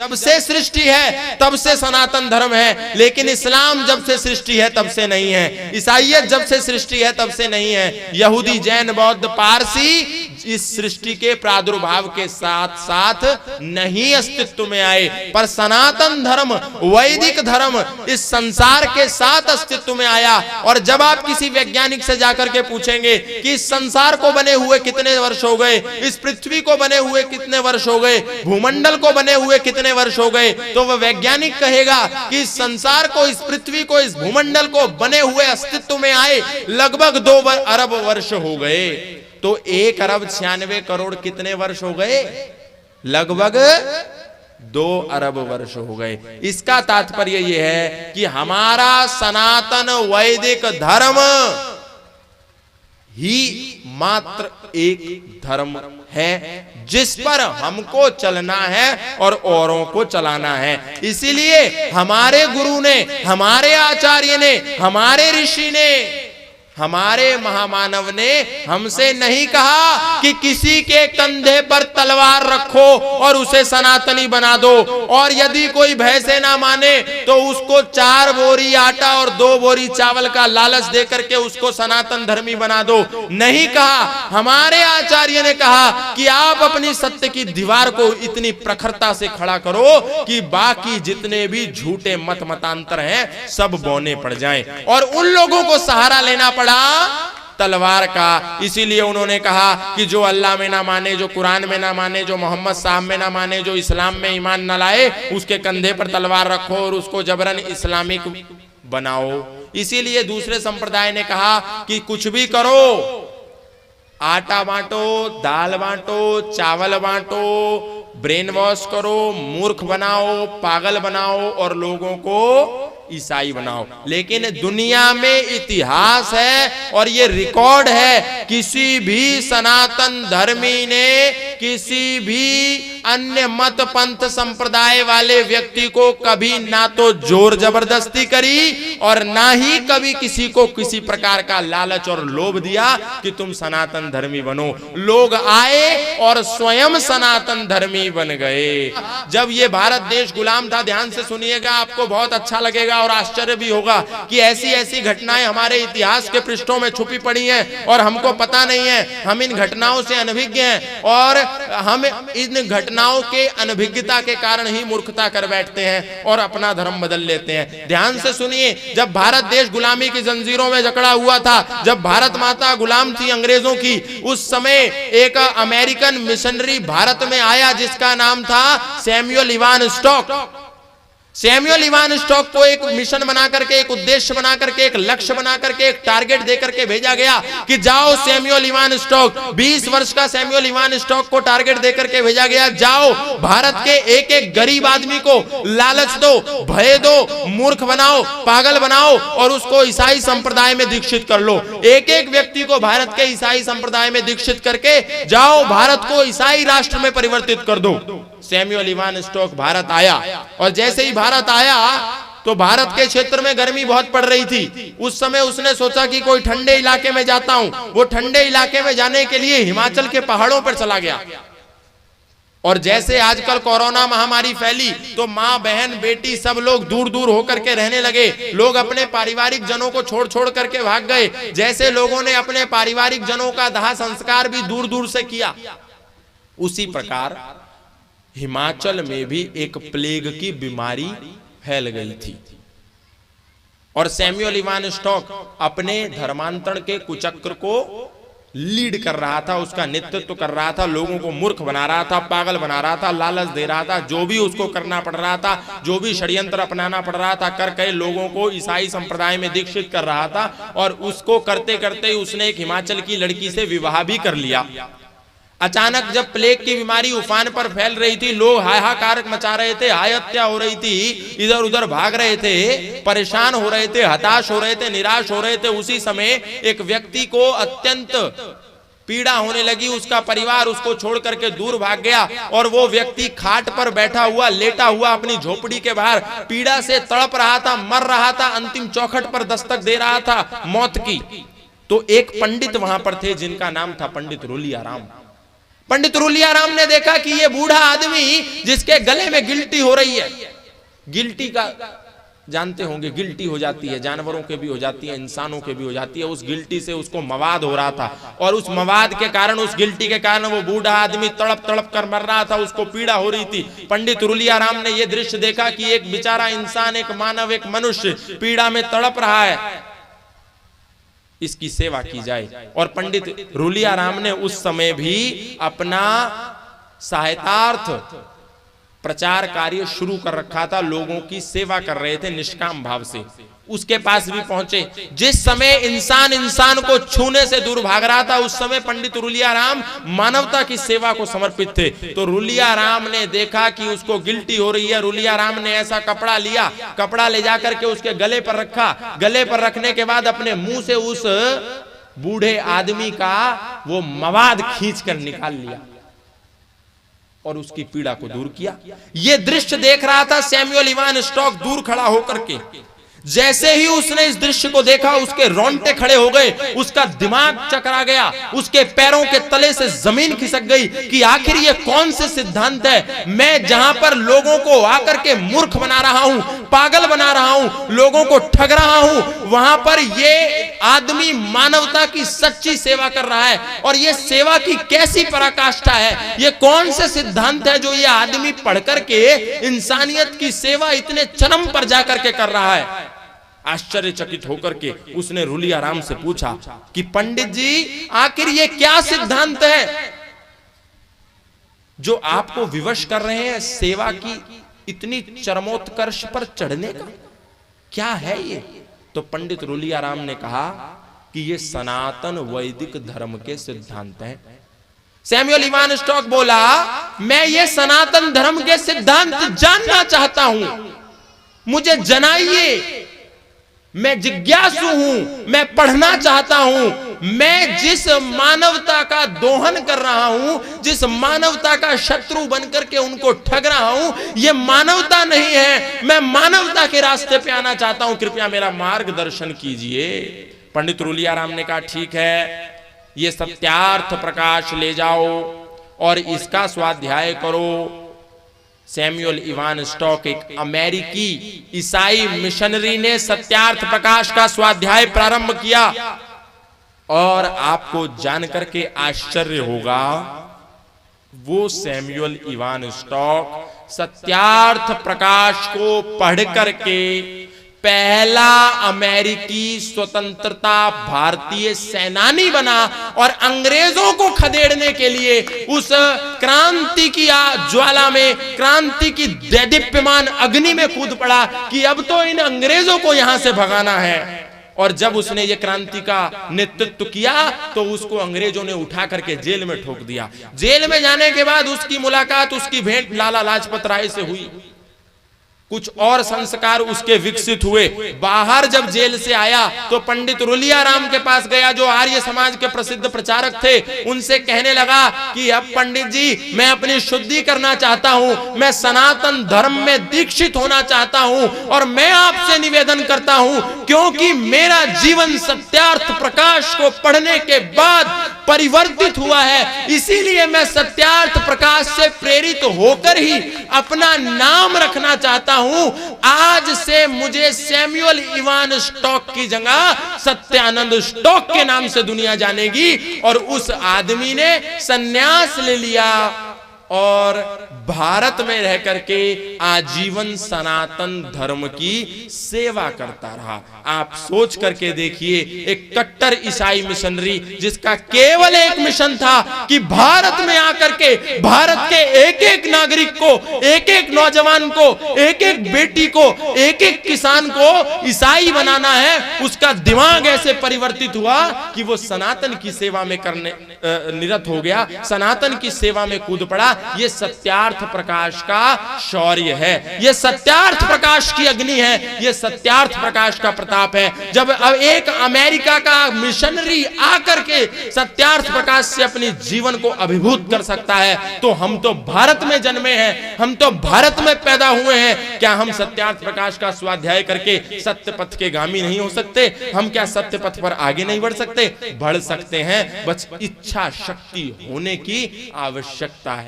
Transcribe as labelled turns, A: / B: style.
A: जब से सृष्टि है तब से सनातन धर्म है, लेकिन इस्लाम जब से सृष्टि है तब से नहीं है, ईसाईयत जब से सृष्टि है तब से नहीं है, यहूदी जैन बौद्ध पारसी इस सृष्टि के प्रादुर्भाव के साथ साथ नहीं अस्तित्व में आए, पर सनातन धर्म वैदिक धर्म इस संसार के साथ अस्तित्व में आया। और जब आप किसी वैज्ञानिक से जाकर के पूछेंगे कि इस संसार को बने हुए कितने वर्ष हो गए, इस पृथ्वी को बने हुए कितने वर्ष हो गए, भूमंडल को बने हुए कितने वर्ष हो गए, तो वह वैज्ञानिक कहेगा कि इस संसार को, इस पृथ्वी को, इस भूमंडल को बने हुए अस्तित्व में आए लगभग 2 अरब वर्ष हो गए। तो 1 अरब 96 करोड़ कितने वर्ष हो गए? लगभग 2 अरब वर्ष हो गए। इसका तात्पर्य यह है कि हमारा सनातन वैदिक धर्म ही मात्र एक धर्म है जिस पर हमको चलना है और औरों को चलाना है। इसीलिए हमारे गुरु ने, हमारे आचार्य ने, हमारे ऋषि ने, हमारे महामानव ने हमसे नहीं कहा कि किसी के कंधे पर तलवार रखो और उसे सनातनी बना दो, और यदि कोई भय से ना माने तो उसको 4 बोरी आटा और 2 बोरी चावल का लालच देकर के उसको सनातन धर्मी बना दो। नहीं कहा। हमारे आचार्य ने कहा कि आप अपनी सत्य की दीवार को इतनी प्रखरता से खड़ा करो कि बाकी जितने भी झूठे मत मतांतर हैं सब बौने पड़ जाएं, और उन लोगों को सहारा लेना तलवार का। इसीलिए उन्होंने कहा कि जो अल्लाह में ना माने, जो कुरान में ना माने, जो मोहम्मद साहब में ना माने, जो इस्लाम में ईमान ना लाए, उसके कंधे पर तलवार रखो और उसको जबरन इस्लामिक बनाओ। इसीलिए दूसरे संप्रदाय ने कहा कि कुछ भी करो, आटा बांटो, दाल बांटो, चावल बांटो, ब्रेन वॉश करो, मूर्ख बनाओ, पागल बनाओ और लोगों को ईसाई बनाओ। लेकिन दुनिया में इतिहास है और ये रिकॉर्ड है, किसी भी सनातन धर्मी ने किसी भी अन्य मत पंथ संप्रदाय वाले व्यक्ति को कभी ना तो जोर जबरदस्ती करी और ना ही कभी किसी को किसी प्रकार का लालच और लोभ दिया कि तुम सनातन धर्मी बनो। लोग आए और स्वयं सनातन धर्मी बन गए। जब ये भारत देश गुलाम था, ध्यान से सुनिएगा, आपको बहुत अच्छा लगेगा और आश्चर्य भी होगा कि ऐसी ऐसी घटनाएं हमारे इतिहास के पृष्ठों में छुपी पड़ी हैं और हमको पता नहीं है। हम इन घटनाओं से अनभिज्ञ हैं और हम इन घटनाओं के अनभिज्ञता के कारण ही मूर्खता कर बैठते हैं और अपना धर्म बदल लेते हैं। ध्यान से सुनिए, जब भारत देश गुलामी की जंजीरों में जकड़ा हुआ था, जब भारत माता गुलाम थी अंग्रेजों की, उस समय एक अमेरिकन मिशनरी भारत में आया जिसका नाम था Samuel Ivan stock. Samuel Ivan stock को एक मिशन बना करके, एक उद्देश्य बना करके, एक लक्ष्य बना करके, एक टारगेट दे करके भेजा गया कि जाओ सैमुअल इवान स्टॉक, 20 वर्ष का सैमुअल इवान स्टॉक को टारगेट दे करके भेजा गया, जाओ भारत के एक एक गरीब आदमी को लालच दो, भय दो, मूर्ख बनाओ, पागल बनाओ और उसको ईसाई संप्रदाय में दीक्षित कर लो। एक एक व्यक्ति को भारत के ईसाई संप्रदाय में दीक्षित करके जाओ भारत को ईसाई राष्ट्र में परिवर्तित कर दो। सैमुअल इवान स्टॉक भारत आया और जैसे ही भारत आया तो भारत के क्षेत्र में गर्मी बहुत पड़ रही थी। उस समय उसने सोचा कि कोई ठंडे इलाके में जाता हूं। वो ठंडे इलाके में जाने के लिए हिमाचल के पहाड़ों पर चला गया। और जैसे आजकल कोरोना महामारी फैली तो माँ, बहन, बेटी सब लोग दूर दूर होकर के रहने लगे। लोग अपने पारिवारिक जनों को छोड़ छोड़ करके भाग गए। जैसे लोगों ने अपने पारिवारिक जनों का दाह संस्कार भी दूर दूर से किया, उसी प्रकार हिमाचल में भी एक प्लेग की बीमारी फैल गई थी। और सैमुअल इवान स्टॉक अपने धर्मांतरण के कुचक्र को लीड कर रहा था, उसका नेतृत्व कर रहा था, लोगों को मूर्ख बना रहा था, पागल बना रहा था, लालच दे रहा था, जो भी उसको करना पड़ रहा था, जो भी षड्यंत्र अपनाना पड़ रहा था, करके लोगों को ईसाई संप्रदाय में दीक्षित कर रहा था। और उसको करते करते उसने एक हिमाचल की लड़की से विवाह भी कर लिया। अचानक जब प्लेग की बीमारी उफान पर फैल रही थी, लोग हाहाकार मचा रहे थे, हत्या हो रही थी, इधर उधर भाग रहे थे, परेशान हो रहे थे, हताश हो रहे थे, निराश हो रहे थे, उसी समय एक व्यक्ति को अत्यंत पीड़ा होने लगी। उसका परिवार उसको छोड़ करके दूर भाग गया और वो व्यक्ति खाट पर बैठा हुआ, लेटा हुआ अपनी झोपड़ी के बाहर पीड़ा से तड़प रहा था, मर रहा था, अंतिम चौखट पर दस्तक दे रहा था मौत की। तो एक पंडित वहां पर थे जिनका नाम था पंडित रोलिया राम। पंडित रुलियाराम ने देखा कि ये बूढ़ा आदमी जिसके गले में गिल्टी हो रही है, गिल्टी का जानते होंगे, गिल्टी हो जाती है, जानवरों के भी हो जाती है, इंसानों के भी हो जाती है। उस गिल्टी से उसको मवाद हो रहा था और उस मवाद के कारण, उस गिल्टी के कारण वो बूढ़ा आदमी तड़प तड़प कर मर रहा था, उसको पीड़ा हो रही थी। पंडित रुलियाराम ने ये दृश्य देखा कि एक बेचारा इंसान, एक मानव, एक मनुष्य पीड़ा में तड़प रहा है, इसकी सेवा की जाए। और पंडित रुलियाराम ने उस समय भी अपना सहायतार्थ प्रचार कार्य शुरू कर रखा था, लोगों की सेवा कर रहे थे निष्काम भाव से। उसके पास भी पहुंचे। जिस समय इंसान को छूने से दूर भाग रहा था, उस समय पंडित रुलियाराम मानवता की सेवा को समर्पित थे। तो रुलियाराम ने देखा कि उसको गिल्टी हो रही है। रुलियाराम ने ऐसा कपड़ा लिया, कपड़ा ले जाकर के उसके गले पर रखा। गले पर रखने के बाद अपने मुंह से उस बूढ़े आदमी का वो मवाद खींच कर निकाल लिया और उसकी पीड़ा को दूर किया। यह दृश्य देख रहा था सैमुअल इवान स्टॉक दूर खड़ा होकर के। जैसे ही उसने इस दृश्य को देखा, उसके रोंगटे खड़े हो गए, उसका दिमाग चकरा गया, उसके पैरों के तले से जमीन खिसक गई कि आखिर ये कौन से सिद्धांत है। मैं जहां पर लोगों को आकर के मूर्ख बना रहा हूं, पागल बना रहा हूं, लोगों को ठग रहा हूं, वहां पर ये आदमी मानवता की सच्ची सेवा कर रहा है। और ये सेवा की कैसी पराकाष्ठा है, ये कौन से सिद्धांत है जो ये आदमी पढ़ करके इंसानियत की सेवा इतने चरम पर जाकर के कर रहा है। आश्चर्यचकित होकर के उसने रुलियाराम से पूछा कि पंडित जी, आखिर ये क्या सिद्धांत है जो आपको विवश कर रहे हैं सेवा की इतनी चरमोत्कर्ष पर चढ़ने का? क्या है ये? तो पंडित रुलियाराम ने कहा कि ये सनातन वैदिक धर्म के सिद्धांत हैं। सैमुअल इवान स्टॉक बोला, मैं ये सनातन धर्म के सिद्धांत जानना चाहता हूं, मुझे जनाइए। मैं जिज्ञासु हूं, मैं पढ़ना चाहता हूं। मैं जिस मानवता का दोहन कर रहा हूं, जिस मानवता का शत्रु बनकर के उनको ठग रहा हूं, यह मानवता नहीं है। मैं मानवता के रास्ते पे आना चाहता हूं, कृपया मेरा मार्गदर्शन कीजिए। पंडित रुलियाराम ने कहा, ठीक है, ये सत्यार्थ प्रकाश ले जाओ और इसका स्वाध्याय करो। सैमुअल इवान स्टॉक, एक अमेरिकी ईसाई मिशनरी ने सत्यार्थ प्रकाश का स्वाध्याय प्रारंभ किया। और आपको जानकर के आश्चर्य होगा, वो Samuel Ivan stock Satyarth Prakash को पढ़ करके पहला अमेरिकी स्वतंत्रता भारतीय सेनानी बना और अंग्रेजों को खदेड़ने के लिए उस क्रांति की ज्वाला में, क्रांति की दैदीप्यमान अग्नि में कूद पड़ा कि अब तो इन अंग्रेजों को यहां से भगाना है। और जब उसने ये क्रांति का नेतृत्व किया तो उसको अंग्रेजों ने उठा करके जेल में ठोक दिया। जेल में जाने के बाद उसकी मुलाकात, उसकी भेंट लाला लाजपत राय से हुई। कुछ और संस्कार उसके विकसित हुए। बाहर जब जेल से आया तो पंडित रुलियाराम के पास गया, जो आर्य समाज के प्रसिद्ध प्रचारक थे। उनसे कहने लगा कि अब पंडित जी, मैं अपनी शुद्धि करना चाहता हूं, मैं सनातन धर्म में दीक्षित होना चाहता हूं और मैं आपसे निवेदन करता हूं, क्योंकि मेरा जीवन सत्यार्थ प्रकाश को पढ़ने के बाद परिवर्तित हुआ है, इसीलिए मैं सत्यार्थ प्रकाश से प्रेरित होकर ही अपना नाम रखना चाहता हूं। आज से मुझे सैमुअल इवान स्टॉक की जगह सत्यानंद स्टॉक के नाम से दुनिया जानेगी। और उस आदमी ने सन्यास ले लिया और भारत में रह करके आजीवन सनातन धर्म की सेवा करता रहा। आप सोच करके देखिए, एक कट्टर ईसाई मिशनरी जिसका केवल एक मिशन था कि भारत में आकर के भारत के एक एक नागरिक को, एक एक नौजवान को, एक एक बेटी को, एक एक किसान को ईसाई बनाना है। उसका दिमाग ऐसे परिवर्तित हुआ कि वो सनातन की सेवा में करने निरत हो गया, सनातन की सेवा में कूद पड़ा। ये सत्यार्थ प्रकाश का शौर्य है, ये सत्यार्थ प्रकाश की अग्नि है, ये सत्यार्थ प्रकाश का प्रताप है। जब अब एक अमेरिका का मिशनरी आकर के सत्यार्थ प्रकाश से अपने जीवन को अभिभूत कर सकता है, तो हम तो भारत में जन्मे हैं, हम तो भारत में पैदा हुए हैं, क्या हम सत्यार्थ प्रकाश का स्वाध्याय करके सत्य पथ के गामी नहीं हो सकते? हम क्या सत्य पथ पर आगे नहीं बढ़ सकते? बढ़ सकते हैं, बस इच्छा शक्ति होने की आवश्यकता है।